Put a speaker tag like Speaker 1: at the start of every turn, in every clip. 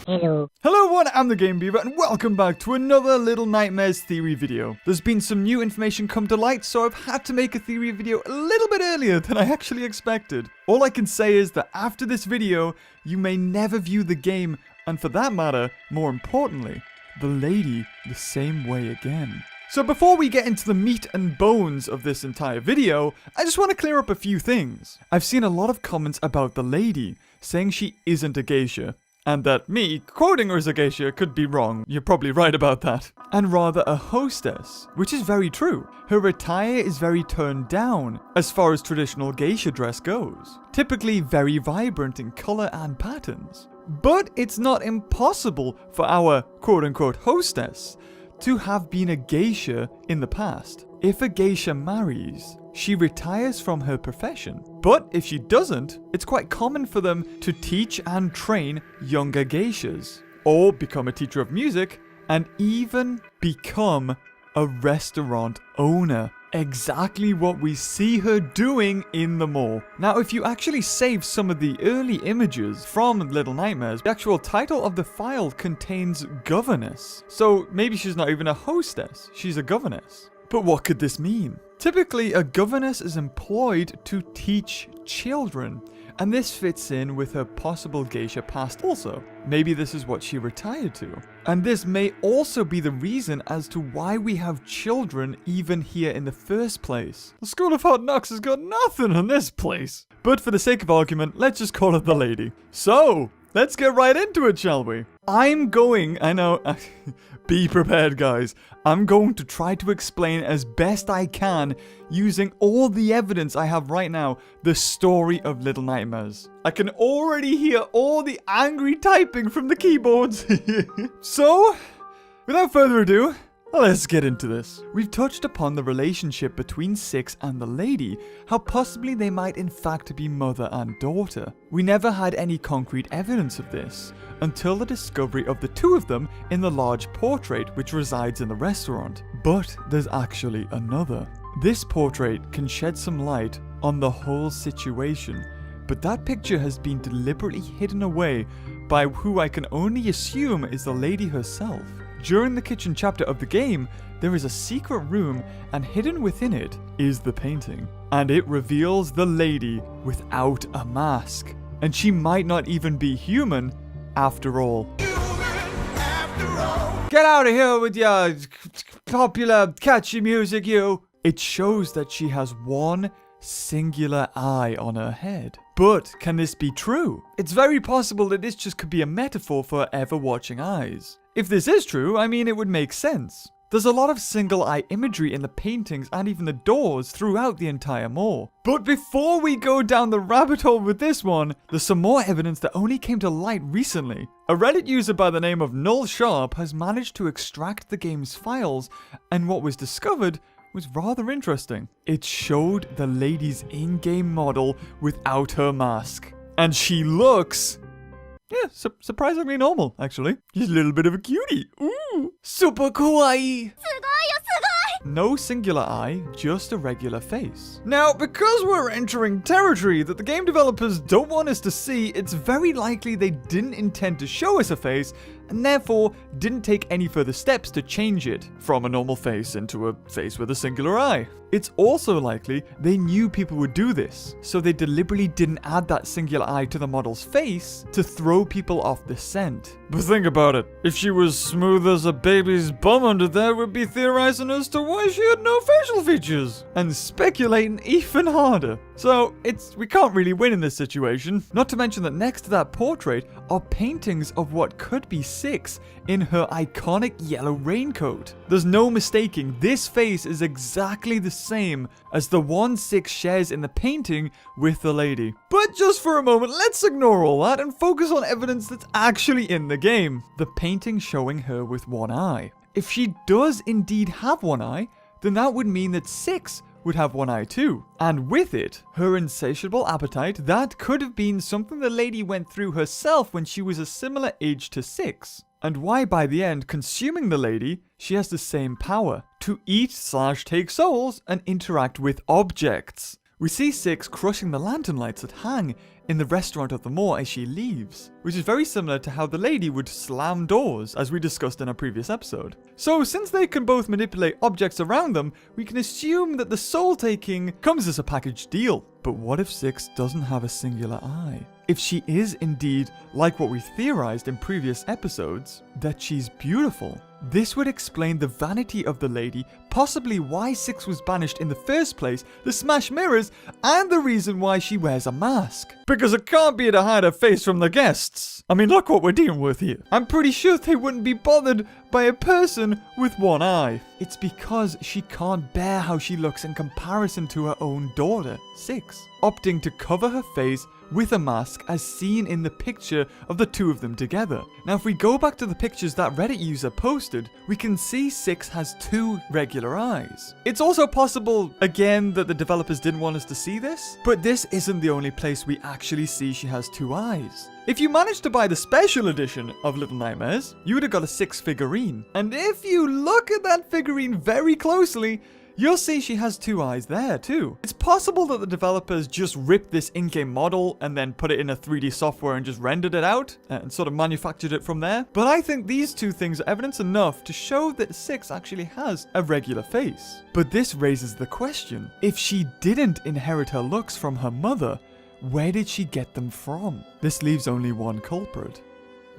Speaker 1: Hello.
Speaker 2: Hello everyone, I'm the Game Beaver and welcome back to another Little Nightmares theory video. There's been some new information come to light, so I've had to make a theory video a little bit earlier than I actually expected. All I can say is that after this video, you may never view the game, and for that matter, more importantly, the lady the same way again. So before we get into the meat and bones of this entire video, I just want to clear up a few things. I've seen a lot of comments about the lady, saying she isn't a geisha. And that me quoting her as a geisha could be wrong. You're probably right about that. And rather a hostess, which is very true. Her attire is very turned down as far as traditional geisha dress goes. Typically very vibrant in color and patterns. But it's not impossible for our quote-unquote hostess to have been a geisha in the past. If a geisha marries, she retires from her profession. But if she doesn't, it's quite common for them to teach and train younger geishas, or become a teacher of music, and even become a restaurant owner. Exactly what we see her doing in the mall. Now, if you actually save some of the early images from Little Nightmares, the actual title of the file contains governess. So maybe she's not even a hostess, she's a governess. But what could this mean? Typically, a governess is employed to teach children, and this fits in with her possible geisha past also. Maybe this is what she retired to. And this may also be the reason as to why we have children even here in the first place. The School of Hard Knocks has got nothing on this place. But for the sake of argument, let's just call it the lady. So, let's get right into it, shall we? I know, be prepared guys. I'm going to try to explain as best I can, using all the evidence I have right now, the story of Little Nightmares. I can already hear all the angry typing from the keyboards. So, without further ado, let's get into this. We've touched upon the relationship between Six and the lady, how possibly they might in fact be mother and daughter. We never had any concrete evidence of this, until the discovery of the two of them in the large portrait which resides in the restaurant. But there's actually another. This portrait can shed some light on the whole situation, but that picture has been deliberately hidden away by who I can only assume is the lady herself. During the kitchen chapter of the game, there is a secret room, and hidden within it is the painting. And it reveals the lady without a mask. And she might not even be human after all. Get out of here with your popular catchy music, you! It shows that she has one singular eye on her head. But can this be true? It's very possible that this just could be a metaphor for ever watching eyes. If this is true, I mean, it would make sense. There's a lot of single eye imagery in the paintings and even the doors throughout the entire mall. But before we go down the rabbit hole with this one, there's some more evidence that only came to light recently. A Reddit user by the name of Null Sharp has managed to extract the game's files, and what was discovered was rather interesting. It showed the lady's in-game model without her mask. And she looks... yeah, surprisingly normal, actually. She's a little bit of a cutie. Ooh, super kawaii. No singular eye, just a regular face. Now, because we're entering territory that the game developers don't want us to see, it's very likely they didn't intend to show us a face, and therefore didn't take any further steps to change it from a normal face into a face with a singular eye. It's also likely they knew people would do this, so they deliberately didn't add that singular eye to the model's face to throw people off the scent. But think about it, if she was smooth as a baby's bum under there, we'd be theorizing as to why she had no facial features, and speculating even harder. So, we can't really win in this situation. Not to mention that next to that portrait are paintings of what could be Six in her iconic yellow raincoat. There's no mistaking, this face is exactly the same as the one Six shares in the painting with the lady. But just for a moment, let's ignore all that and focus on evidence that's actually in the game. The painting showing her with one eye. If she does indeed have one eye, then that would mean that Six would have one eye too. And with it, her insatiable appetite, that could have been something the lady went through herself when she was a similar age to Six. And why by the end, consuming the lady, she has the same power to eat/take souls and interact with objects. We see Six crushing the lantern lights that hang in the restaurant of the mall as she leaves, which is very similar to how the lady would slam doors, as we discussed in a previous episode. So since they can both manipulate objects around them, we can assume that the soul taking comes as a package deal. But what if Six doesn't have a singular eye? If she is indeed, like what we theorized in previous episodes, that she's beautiful, this would explain the vanity of the lady, possibly why Six was banished in the first place, the smashed mirrors, and the reason why she wears a mask. Because it can't be to hide her face from the guests. I mean, look what we're dealing with here. I'm pretty sure they wouldn't be bothered by a person with one eye. It's because she can't bear how she looks in comparison to her own daughter, Six, opting to cover her face with a mask as seen in the picture of the two of them together. Now if we go back to the pictures that Reddit user posted, we can see Six has two regular eyes. It's also possible, again, that the developers didn't want us to see this, but this isn't the only place we actually see she has two eyes. If you managed to buy the special edition of Little Nightmares, you would have got a Six figurine. And if you look at that figurine very closely, you'll see she has two eyes there too. It's possible that the developers just ripped this in-game model and then put it in a 3D software and just rendered it out and sort of manufactured it from there. But I think these two things are evidence enough to show that Six actually has a regular face. But this raises the question, if she didn't inherit her looks from her mother, where did she get them from? This leaves only one culprit,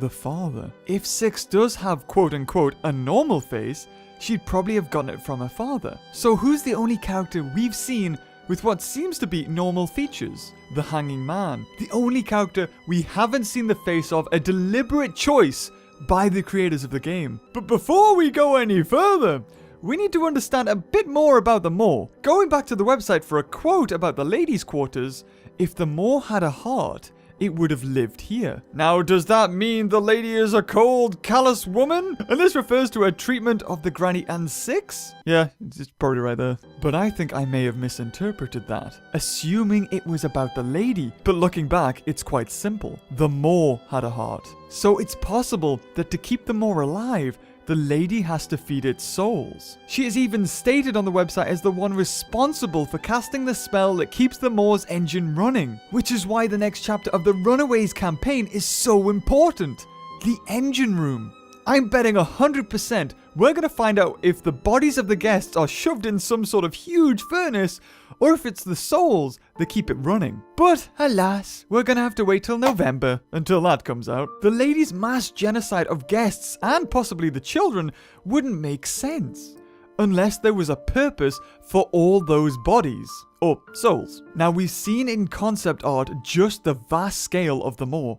Speaker 2: the father. If Six does have quote-unquote a normal face, she'd probably have gotten it from her father. So who's the only character we've seen with what seems to be normal features? The Hanging Man. The only character we haven't seen the face of, a deliberate choice by the creators of the game. But before we go any further, we need to understand a bit more about the Maw. Going back to the website for a quote about the ladies' quarters, if the Maw had a heart, it would have lived here. Now, does that mean the lady is a cold, callous woman? And this refers to her treatment of the granny and Six? Yeah, it's probably right there. But I think I may have misinterpreted that, assuming it was about the lady. But looking back, it's quite simple. The Maw had a heart. So it's possible that to keep the Maw alive, the lady has to feed its souls. She is even stated on the website as the one responsible for casting the spell that keeps the Maw's engine running, which is why the next chapter of the Runaways campaign is so important. The engine room. I'm betting 100% we're gonna find out if the bodies of the guests are shoved in some sort of huge furnace, or if it's the souls that keep it running. But alas, we're gonna have to wait till November until that comes out. The lady's mass genocide of guests and possibly the children wouldn't make sense unless there was a purpose for all those bodies, or souls. Now we've seen in concept art just the vast scale of the Maw.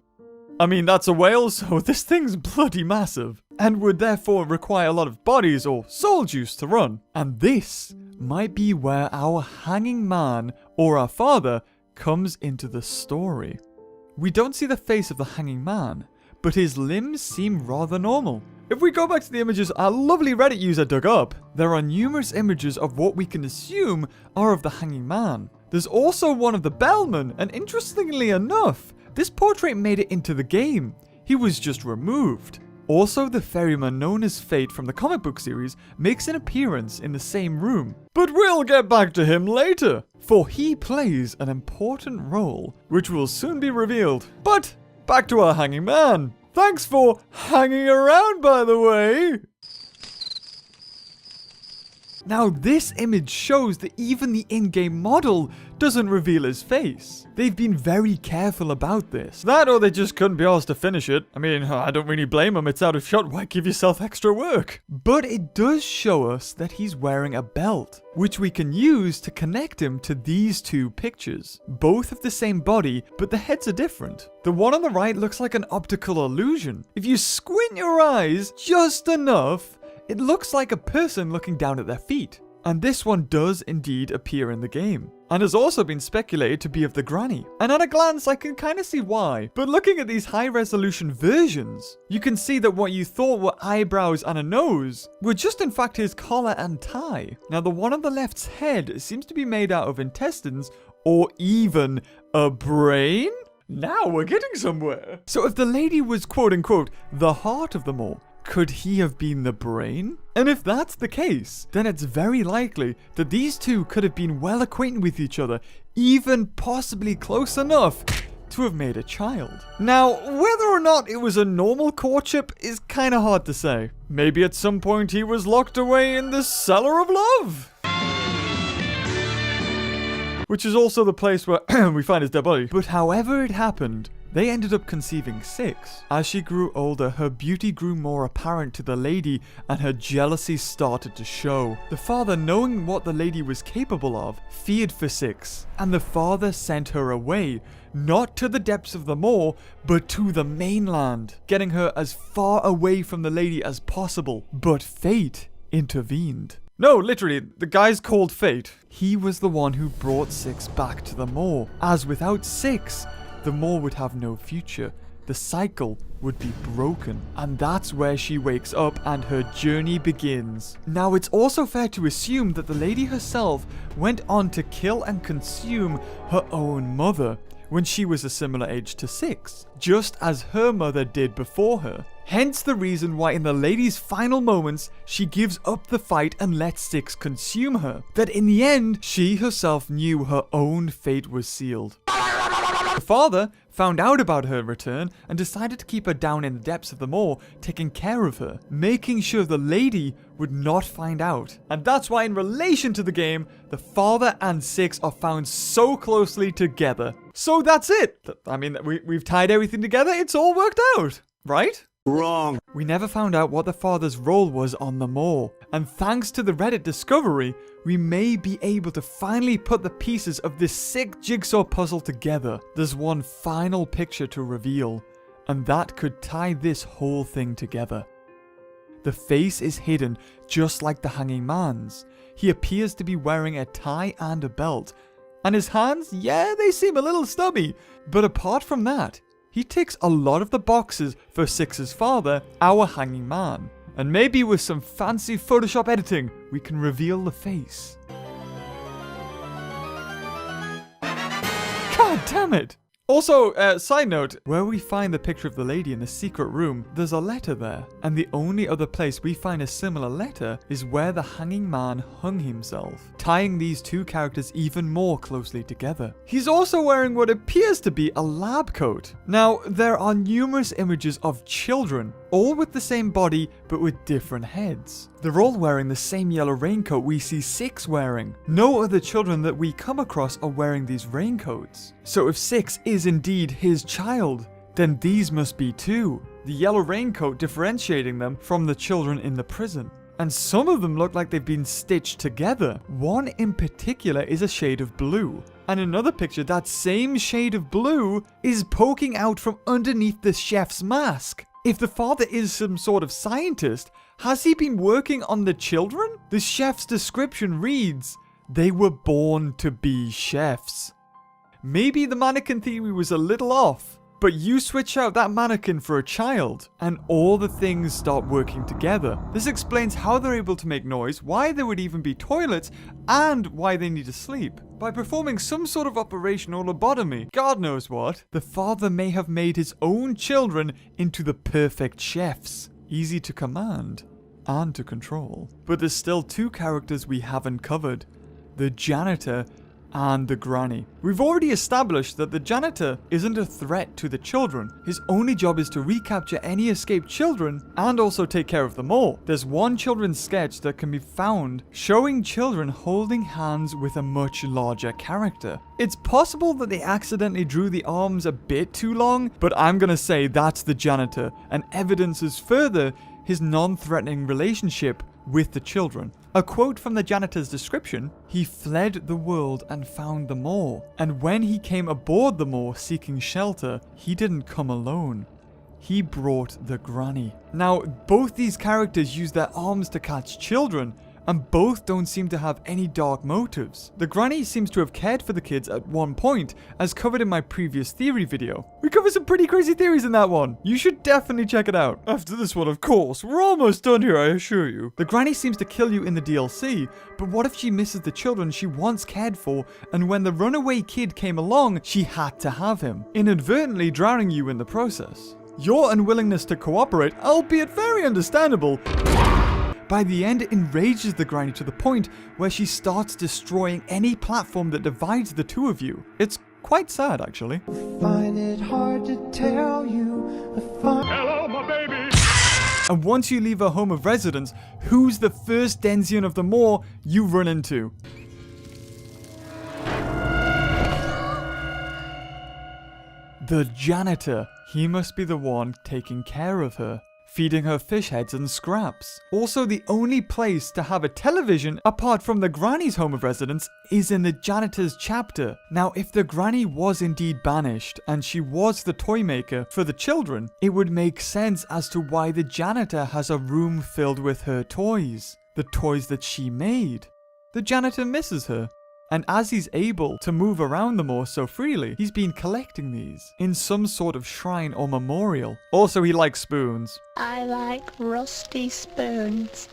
Speaker 2: I mean, that's a whale, so this thing's bloody massive, and would therefore require a lot of bodies or soul juice to run. And this might be where our Hanging Man, or our father, comes into the story. We don't see the face of the Hanging Man, but his limbs seem rather normal. If we go back to the images our lovely Reddit user dug up, there are numerous images of what we can assume are of the Hanging Man. There's also one of the bellman, and interestingly enough, this portrait made it into the game. He was just removed. Also, the ferryman known as Fate from the comic book series makes an appearance in the same room. But we'll get back to him later, for he plays an important role, which will soon be revealed. But back to our Hanging Man. Thanks for hanging around, by the way. Now this image shows that even the in-game model doesn't reveal his face. They've been very careful about this. That or they just couldn't be asked to finish it. I mean, I don't really blame them, it's out of shot, why give yourself extra work? But it does show us that he's wearing a belt, which we can use to connect him to these two pictures. Both have the same body, but the heads are different. The one on the right looks like an optical illusion. If you squint your eyes just enough, it looks like a person looking down at their feet. And this one does indeed appear in the game, and has also been speculated to be of the granny. And at a glance, I can kind of see why. But looking at these high-resolution versions, you can see that what you thought were eyebrows and a nose were just in fact his collar and tie. Now the one on the left's head seems to be made out of intestines, or even a brain? Now we're getting somewhere. So if the lady was quote-unquote the heart of them all, could he have been the brain? And if that's the case, then it's very likely that these two could have been well acquainted with each other, even possibly close enough to have made a child. Now, whether or not it was a normal courtship is kind of hard to say. Maybe at some point he was locked away in the cellar of love. Which is also the place where we find his dead body. But however it happened, they ended up conceiving 6. As she grew older, her beauty grew more apparent to the lady and her jealousy started to show. The father, knowing what the lady was capable of, feared for 6, and the father sent her away, not to the depths of the moor, but to the mainland, getting her as far away from the lady as possible. But fate intervened. No, literally, the guy's called Fate. He was the one who brought 6 back to the moor, as without 6, the moor would have no future. The cycle would be broken. And that's where she wakes up and her journey begins. Now, it's also fair to assume that the lady herself went on to kill and consume her own mother when she was a similar age to 6, just as her mother did before her. Hence the reason why in the lady's final moments, she gives up the fight and lets 6 consume her. That in the end, she herself knew her own fate was sealed. The father found out about her return and decided to keep her down in the depths of the moor, taking care of her, making sure the lady would not find out. And that's why in relation to the game, the father and 6 are found so closely together. So that's it. I mean, we've tied everything together. It's all worked out, right?
Speaker 1: Wrong.
Speaker 2: We never found out what the father's role was on the moor, and thanks to the Reddit discovery, we may be able to finally put the pieces of this sick jigsaw puzzle together. There's one final picture to reveal, and that could tie this whole thing together. The face is hidden just like the hanging man's. He appears to be wearing a tie and a belt, and his hands, yeah, they seem a little stubby, but apart from that, he ticks a lot of the boxes for 6's father, our hanging man. And maybe with some fancy Photoshop editing, we can reveal the face. God damn it! Also, side note, where we find the picture of the lady in the secret room, there's a letter there. And the only other place we find a similar letter is where the hanging man hung himself, tying these two characters even more closely together. He's also wearing what appears to be a lab coat. Now, there are numerous images of children, all with the same body, but with different heads. They're all wearing the same yellow raincoat we see 6 wearing. No other children that we come across are wearing these raincoats. So if 6 is indeed his child, then these must be too. The yellow raincoat differentiating them from the children in the prison. And some of them look like they've been stitched together. One in particular is a shade of blue. And another picture, that same shade of blue is poking out from underneath the chef's mask. If the father is some sort of scientist, has he been working on the children? The chef's description reads, "They were born to be chefs." Maybe the mannequin theory was a little off, but you switch out that mannequin for a child, and all the things start working together. This explains how they're able to make noise, why there would even be toilets, and why they need to sleep. By performing some sort of operation or lobotomy, God knows what, the father may have made his own children into the perfect chefs. Easy to command and to control. But there's still 2 characters we haven't covered. The janitor and the granny. We've already established that the janitor isn't a threat to the children. His only job is to recapture any escaped children and also take care of them all. There's one children's sketch that can be found showing children holding hands with a much larger character. It's possible that they accidentally drew the arms a bit too long, but I'm gonna say that's the janitor, and evidences further his non-threatening relationship with the children. A quote from the janitor's description, "He fled the world and found the moor. And when he came aboard the moor seeking shelter, he didn't come alone. He brought the granny." Now, both these characters use their arms to catch children, and both don't seem to have any dark motives. The granny seems to have cared for the kids at one point, as covered in my previous theory video. We covered some pretty crazy theories in that one. You should definitely check it out. After this one, of course. We're almost done here, I assure you. The granny seems to kill you in the DLC, but what if she misses the children she once cared for, and when the runaway kid came along, she had to have him, inadvertently drowning you in the process? Your unwillingness to cooperate, albeit very understandable, by the end, it enrages the granny to the point where she starts destroying any platform that divides the two of you. It's Quite sad, actually.
Speaker 1: Find it hard to tell you. Hello, my baby.
Speaker 2: And once you leave a home of residence, who's the first Denzian of them all you run into? The janitor. He must be the one taking care of her, feeding her fish heads and scraps. Also, the only place to have a television apart from the granny's home of residence is in the janitor's chapter. Now, if the granny was indeed banished and she was the toy maker for the children, it would make sense as to why the janitor has a room filled with her toys, the toys that she made. The janitor misses her. And as he's able to move around the moor so freely, he's been collecting these in some sort of shrine or memorial. Also, he likes spoons.
Speaker 3: I like rusty spoons.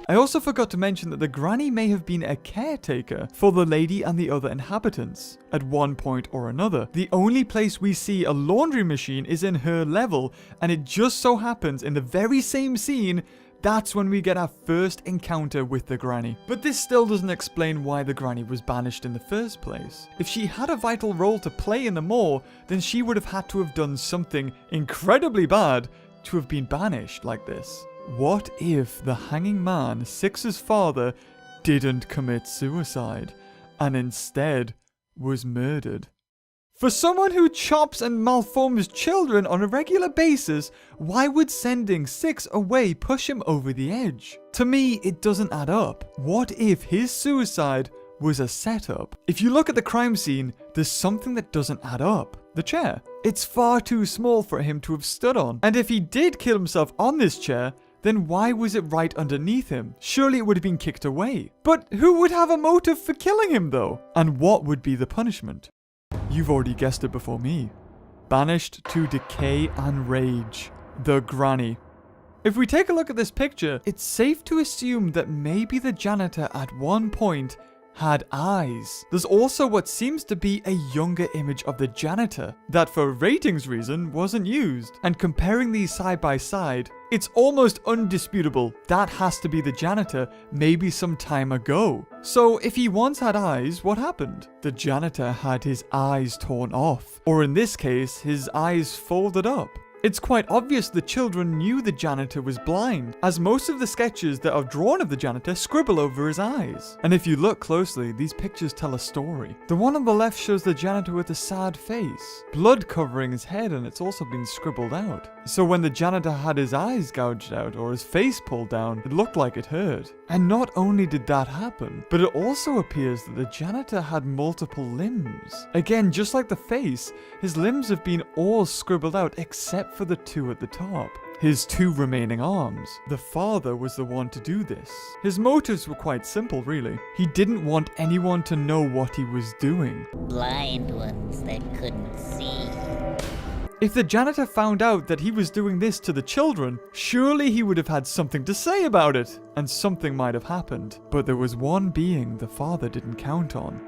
Speaker 2: I also forgot to mention that the granny may have been a caretaker for the lady and the other inhabitants at one point or another. The only place we see a laundry machine is in her level, and it just so happens in the very same scene that's when we get our first encounter with the granny. But this still doesn't explain why the granny was banished in the first place. If she had a vital role to play in the moor, then she would have had to have done something incredibly bad to have been banished like this. What if the hanging man, Six's father, didn't commit suicide and instead was murdered? For someone who chops and malforms children on a regular basis, why would sending Six away push him over the edge? To me, it doesn't add up. What if his suicide was a setup? If you look at the crime scene, there's something that doesn't add up. The chair. It's far too small for him to have stood on. And if he did kill himself on this chair, then why was it right underneath him? Surely it would have been kicked away. But who would have a motive for killing him though? And what would be the punishment? You've already guessed it before me. Banished to decay and rage. The granny. If we take a look at this picture, it's safe to assume that maybe the janitor at one point had eyes. There's also what seems to be a younger image of the janitor that for ratings reason wasn't used. And comparing these side by side, it's almost undisputable that has to be the janitor maybe some time ago. So if he once had eyes, what happened? The janitor had his eyes torn off, or in this case, his eyes folded up. It's quite obvious the children knew the janitor was blind, as most of the sketches that are drawn of the janitor scribble over his eyes. And if you look closely, these pictures tell a story. The one on the left shows the janitor with a sad face, blood covering his head, and it's also been scribbled out. So when the janitor had his eyes gouged out or his face pulled down, it looked like it hurt. And not only did that happen, but it also appears that the janitor had multiple limbs. Again, just like the face, his limbs have been all scribbled out except for the two at the top. His two remaining arms. The father was the one to do this. His motives were quite simple, really. He didn't want anyone to know what he was doing.
Speaker 3: Blind ones that couldn't see.
Speaker 2: If the janitor found out that he was doing this to the children, surely he would have had something to say about it, and something might have happened. But there was one being the father didn't count on.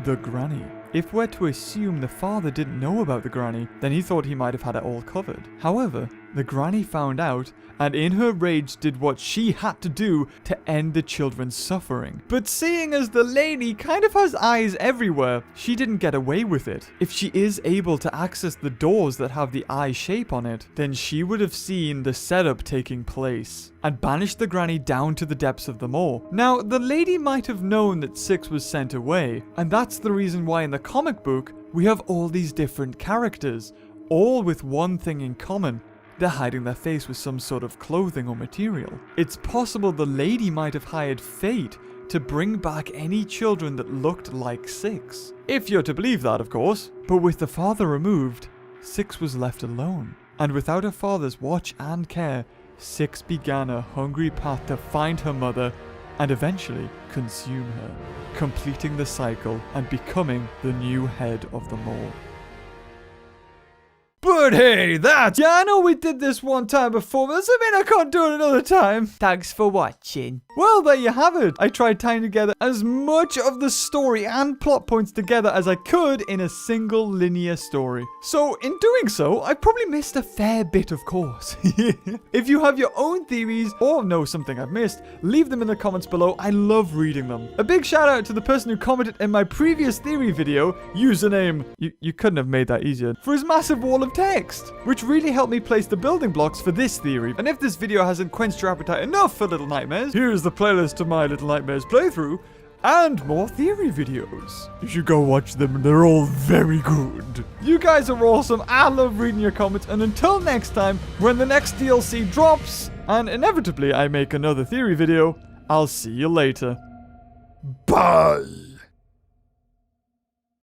Speaker 2: The granny. If we're to assume the father didn't know about the granny, then he thought he might have had it all covered. However, the granny found out, and in her rage did what she had to do to end the children's suffering. But seeing as the lady kind of has eyes everywhere, she didn't get away with it. If she is able to access the doors that have the eye shape on it, then she would have seen the setup taking place and banished the granny down to the depths of the moor. Now, the lady might have known that Six was sent away, and that's the reason why in the comic book we have all these different characters, all with one thing in common. They're hiding their face with some sort of clothing or material. It's possible the lady might have hired Fate to bring back any children that looked like Six. If you're to believe that, of course. But with the father removed, Six was left alone. And without her father's watch and care, Six began a hungry path to find her mother and eventually consume her, completing the cycle and becoming the new head of the moor. But But hey, yeah, I know we did this one time before, but doesn't mean I can't do it another time. Thanks for watching. Well, there you have it. I tried tying together as much of the story and plot points together as I could in a single linear story. So, in doing so, I probably missed a fair bit, of course. If you have your own theories or know something I've missed, leave them in the comments below. I love reading them. A big shout out to the person who commented in my previous theory video, username, you couldn't have made that easier, for his massive wall of text, which really helped me place the building blocks for this theory. And if this video hasn't quenched your appetite enough for Little Nightmares, here's the playlist to my Little Nightmares playthrough and more theory videos. You should go watch them, they're all very good. You guys are awesome, I love reading your comments, and until next time, when the next DLC drops, and inevitably I make another theory video, I'll see you later. Bye!